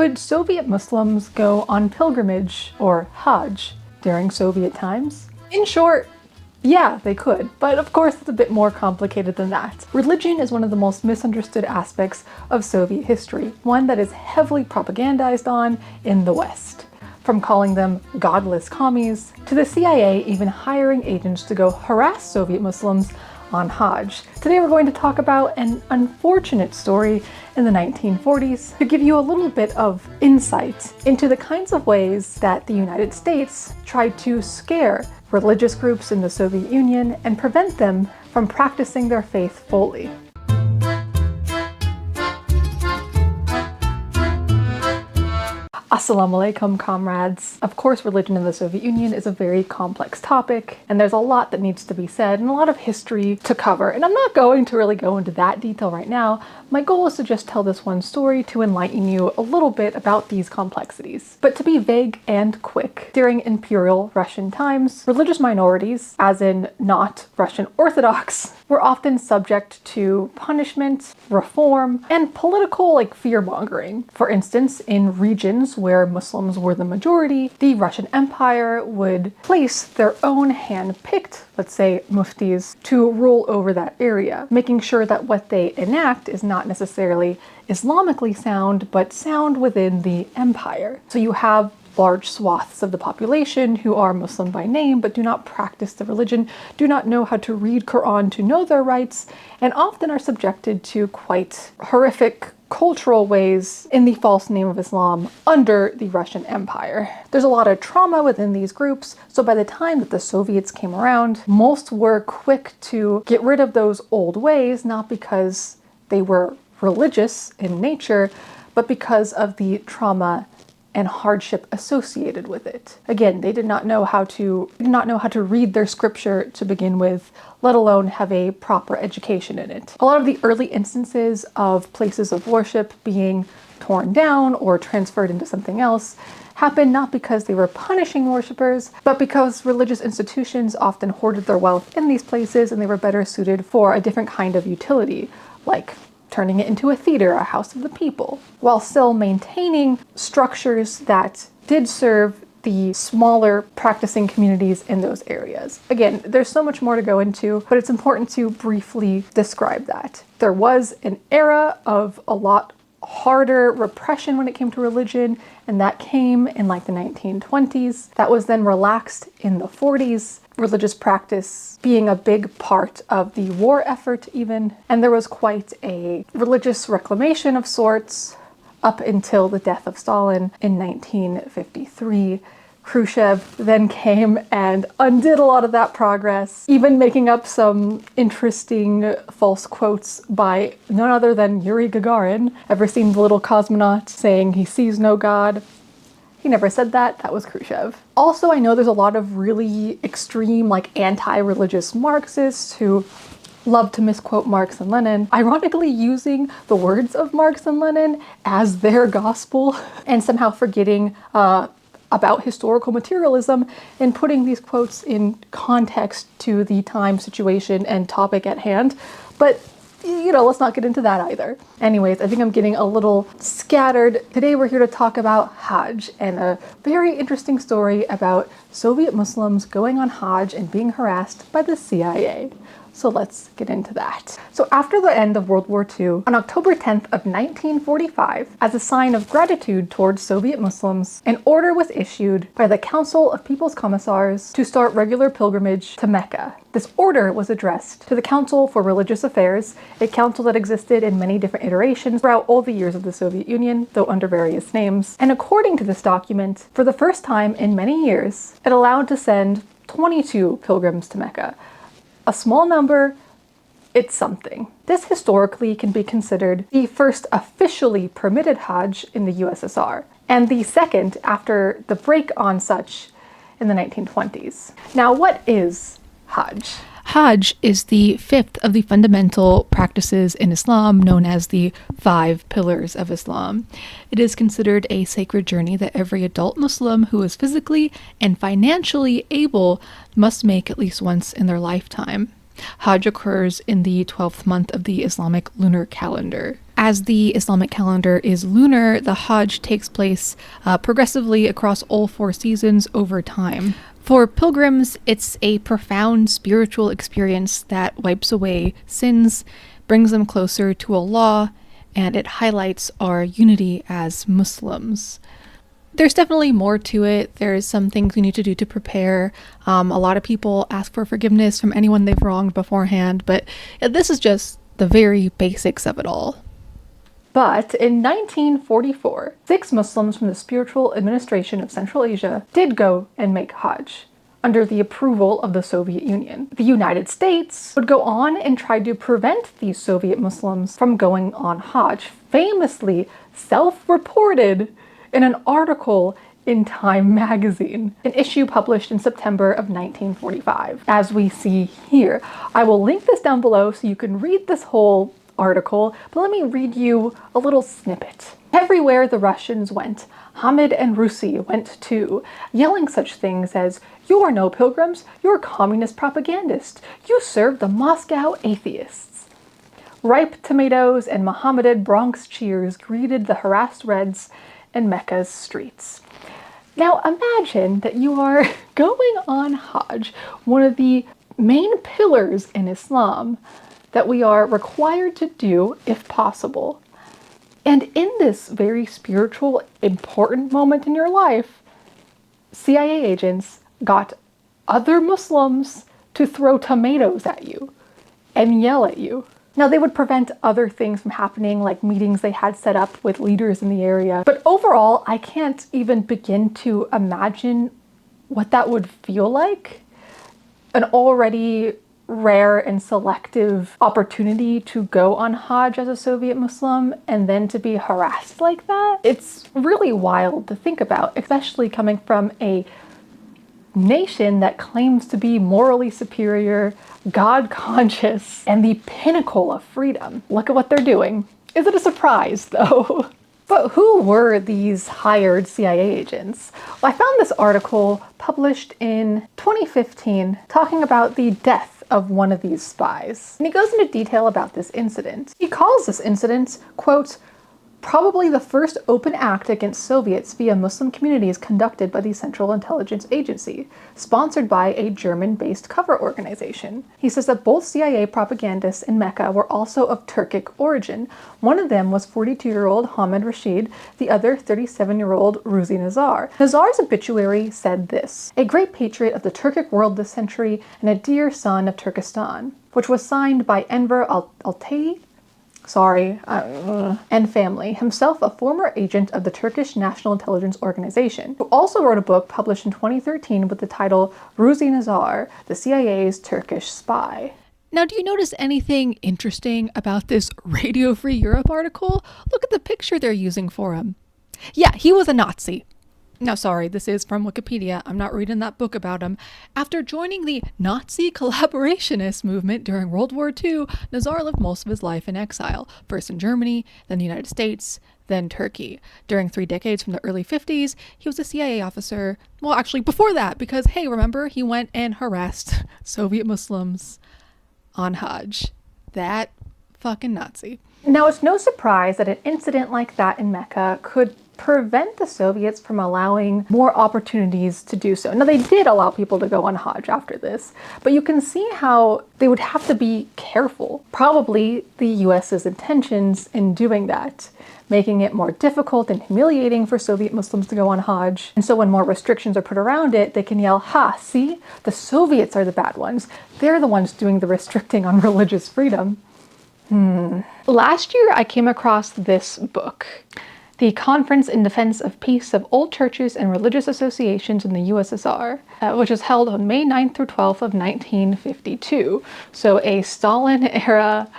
Could Soviet Muslims go on pilgrimage, or Hajj, during Soviet times? In short, yeah, they could, but of course it's a bit more complicated than that. Religion is one of the most misunderstood aspects of Soviet history, one that is heavily propagandized on in the West. From calling them godless commies, to the CIA even hiring agents to go harass Soviet Muslims on Hajj. Today we're going to talk about an unfortunate story in the 1940s to give you a little bit of insight into the kinds of ways that the United States tried to scare religious groups in the Soviet Union and prevent them from practicing their faith fully. Assalamu alaikum, comrades. Of course, religion in the Soviet Union is a very complex topic, and there's a lot that needs to be said and a lot of history to cover, and I'm not going to really go into that detail right now. My goal is to just tell this one story to enlighten you a little bit about these complexities. But to be vague and quick, during Imperial Russian times, religious minorities, as in not Russian Orthodox, were often subject to punishment, reform, and political fear-mongering. For instance, in regions where Muslims were the majority, the Russian Empire would place their own hand-picked, let's say, muftis to rule over that area, making sure that what they enact is not necessarily Islamically sound, but sound within the empire. So you have large swaths of the population who are Muslim by name but do not practice the religion, do not know how to read Quran to know their rights, and often are subjected to quite horrific cultural ways in the false name of Islam under the Russian Empire. There's a lot of trauma within these groups, so by the time that the Soviets came around, most were quick to get rid of those old ways, not because they were religious in nature, but because of the trauma and hardship associated with it. Again, they did not know how to read their scripture to begin with, let alone have a proper education in it. A lot of the early instances of places of worship being torn down or transferred into something else happened not because they were punishing worshippers, but because religious institutions often hoarded their wealth in these places and they were better suited for a different kind of utility, like turning it into a theater, a house of the people, while still maintaining structures that did serve the smaller practicing communities in those areas. Again, there's so much more to go into, but it's important to briefly describe that. There was an era of a lot harder repression when it came to religion, and that came in the 1920s. That was then relaxed in the 40s. Religious practice being a big part of the war effort even, and there was quite a religious reclamation of sorts up until the death of Stalin in 1953. Khrushchev then came and undid a lot of that progress, even making up some interesting false quotes by none other than Yuri Gagarin. Ever seen the little cosmonaut saying he sees no God? He never said that. That was Khrushchev. Also, I know there's a lot of really extreme, anti-religious Marxists who love to misquote Marx and Lenin, ironically using the words of Marx and Lenin as their gospel and somehow forgetting about historical materialism and putting these quotes in context to the time, situation, and topic at hand. But let's not get into that either. Anyways, I think I'm getting a little scattered. Today we're here to talk about Hajj and a very interesting story about Soviet Muslims going on Hajj and being harassed by the CIA. So let's get into that. So after the end of World War II, on October 10th of 1945, as a sign of gratitude towards Soviet Muslims, an order was issued by the Council of People's Commissars to start regular pilgrimage to Mecca. This order was addressed to the Council for Religious Affairs, a council that existed in many different iterations throughout all the years of the Soviet Union, though under various names. And according to this document, for the first time in many years, it allowed to send 22 pilgrims to Mecca. A small number, it's something. This historically can be considered the first officially permitted Hajj in the USSR, and the second after the break on such in the 1920s. Now, what is Hajj? Hajj is the fifth of the fundamental practices in Islam known as the 5 pillars of Islam. It is considered a sacred journey that every adult Muslim who is physically and financially able must make at least once in their lifetime. Hajj occurs in the 12th month of the Islamic lunar calendar. As the Islamic calendar is lunar, the Hajj takes place progressively across all 4 seasons over time. For pilgrims, it's a profound spiritual experience that wipes away sins, brings them closer to Allah, and it highlights our unity as Muslims. There's definitely more to it. There's some things we need to do to prepare. A lot of people ask for forgiveness from anyone they've wronged beforehand, but this is just the very basics of it all. But in 1944, 6 Muslims from the Spiritual Administration of Central Asia did go and make Hajj, under the approval of the Soviet Union. The United States would go on and try to prevent these Soviet Muslims from going on Hajj, famously self-reported in an article in Time magazine, an issue published in September of 1945, as we see here. I will link this down below so you can read this whole article, but let me read you a little snippet. Everywhere the Russians went, Hamid and Russi went too, yelling such things as, "You are no pilgrims, you're communist propagandists. You serve the Moscow atheists." Ripe tomatoes and Mohammedan Bronx cheers greeted the harassed Reds in Mecca's streets. Now imagine that you are going on Hajj, one of the main pillars in Islam that we are required to do if possible. And in this very spiritual, important moment in your life, CIA agents got other Muslims to throw tomatoes at you and yell at you. Now, they would prevent other things from happening, like meetings they had set up with leaders in the area. But overall, I can't even begin to imagine what that would feel like. An already rare and selective opportunity to go on Hajj as a Soviet Muslim and then to be harassed like that. It's really wild to think about, especially coming from a nation that claims to be morally superior, God conscious, and the pinnacle of freedom. Look at what they're doing. Is it a surprise though? But who were these hired CIA agents? Well, I found this article published in 2015 talking about the death of one of these spies. And he goes into detail about this incident. He calls this incident, quote, probably the first open act against Soviets via Muslim communities conducted by the Central Intelligence Agency, sponsored by a German-based cover organization. He says that both CIA propagandists in Mecca were also of Turkic origin. One of them was 42-year-old Hamid Rashid, the other 37-year-old Ruzi Nazar. Nazar's obituary said this: a great patriot of the Turkic world this century and a dear son of Turkestan, which was signed by Enver Altay, and family, himself a former agent of the Turkish National Intelligence Organization, who also wrote a book published in 2013 with the title Ruzi Nazar, the CIA's Turkish Spy. Now, do you notice anything interesting about this Radio Free Europe article? Look at the picture they're using for him. Yeah, he was a Nazi. Now, sorry, this is from Wikipedia. I'm not reading that book about him. After joining the Nazi collaborationist movement during World War II, Nazar lived most of his life in exile, first in Germany, then the United States, then Turkey. During 3 decades from the early 50s, he was a CIA officer. Well, actually, before that, because, hey, remember, he went and harassed Soviet Muslims on Hajj. That fucking Nazi. Now, it's no surprise that an incident like that in Mecca could prevent the Soviets from allowing more opportunities to do so. Now, they did allow people to go on Hajj after this, but you can see how they would have to be careful. Probably the US's intentions in doing that, making it more difficult and humiliating for Soviet Muslims to go on Hajj. And so when more restrictions are put around it, they can yell, ha, see, the Soviets are the bad ones. They're the ones doing the restricting on religious freedom. Last year, I came across this book, The Conference in Defense of Peace of Old Churches and Religious Associations in the USSR, which was held on May 9th through 12th of 1952. So a Stalin-era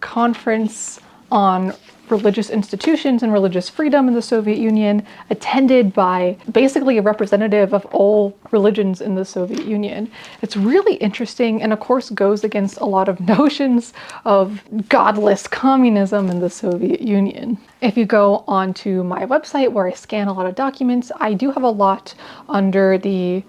conference on religious institutions and religious freedom in the Soviet Union, attended by basically a representative of all religions in the Soviet Union. It's really interesting and of course goes against a lot of notions of godless communism in the Soviet Union. If you go onto my website where I scan a lot of documents, I do have a lot under the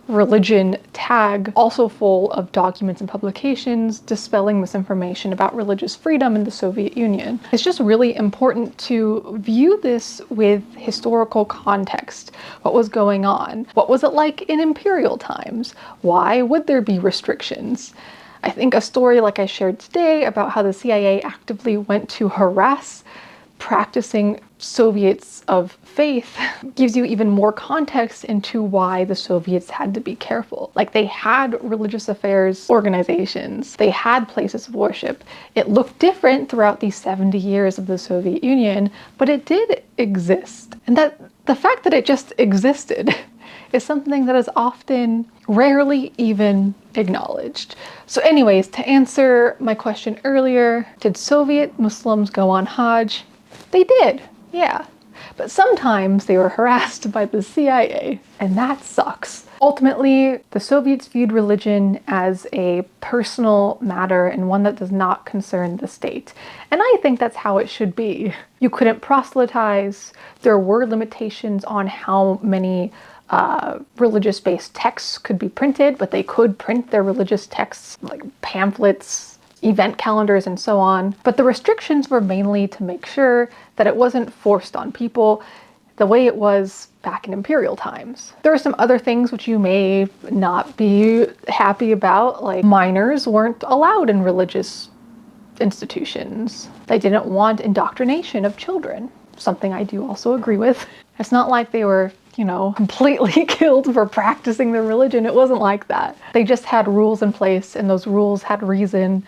religion tag, also full of documents and publications dispelling misinformation about religious freedom in the Soviet Union. It's just really important to view this with historical context. What was going on? What was it like in imperial times? Why would there be restrictions? I think a story like I shared today about how the CIA actively went to harass practicing Soviets of faith gives you even more context into why the Soviets had to be careful. Like, they had religious affairs organizations, they had places of worship. It looked different throughout these 70 years of the Soviet Union, but it did exist. And that the fact that it just existed is something that is often rarely even acknowledged. So anyways, to answer my question earlier, did Soviet Muslims go on Hajj? They did, yeah. But sometimes they were harassed by the CIA, and that sucks. Ultimately, the Soviets viewed religion as a personal matter and one that does not concern the state. And I think that's how it should be. You couldn't proselytize. There were limitations on how many religious-based texts could be printed, but they could print their religious texts, like pamphlets, event calendars, and so on. But the restrictions were mainly to make sure that it wasn't forced on people the way it was back in imperial times. There are some other things which you may not be happy about, like minors weren't allowed in religious institutions. They didn't want indoctrination of children, something I do also agree with. It's not like they were, you know, completely killed for practicing their religion. It wasn't like that. They just had rules in place, and those rules had reason,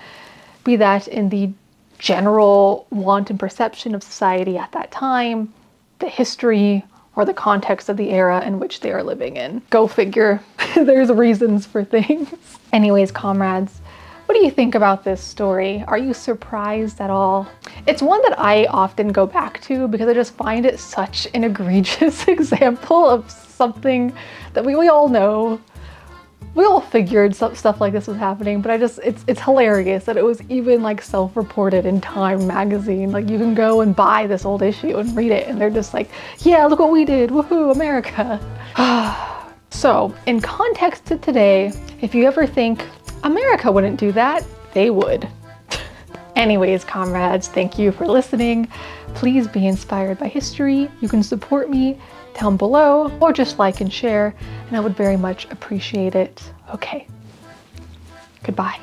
be that in the general want and perception of society at that time, the history, or the context of the era in which they are living in. Go figure. There's reasons for things. Anyways, comrades, what do you think about this story? Are you surprised at all? It's one that I often go back to because I just find it such an egregious example of something that we all know. We all figured stuff like this was happening, but it's hilarious that it was even like self-reported in Time magazine. Like, you can go and buy this old issue and read it, and they're just like, yeah, look what we did, woohoo, America. So, in context to today, if you ever think America wouldn't do that, they would. Anyways, comrades, thank you for listening. Please be inspired by history. You can support me down below, or just like and share, and I would very much appreciate it. Okay, goodbye.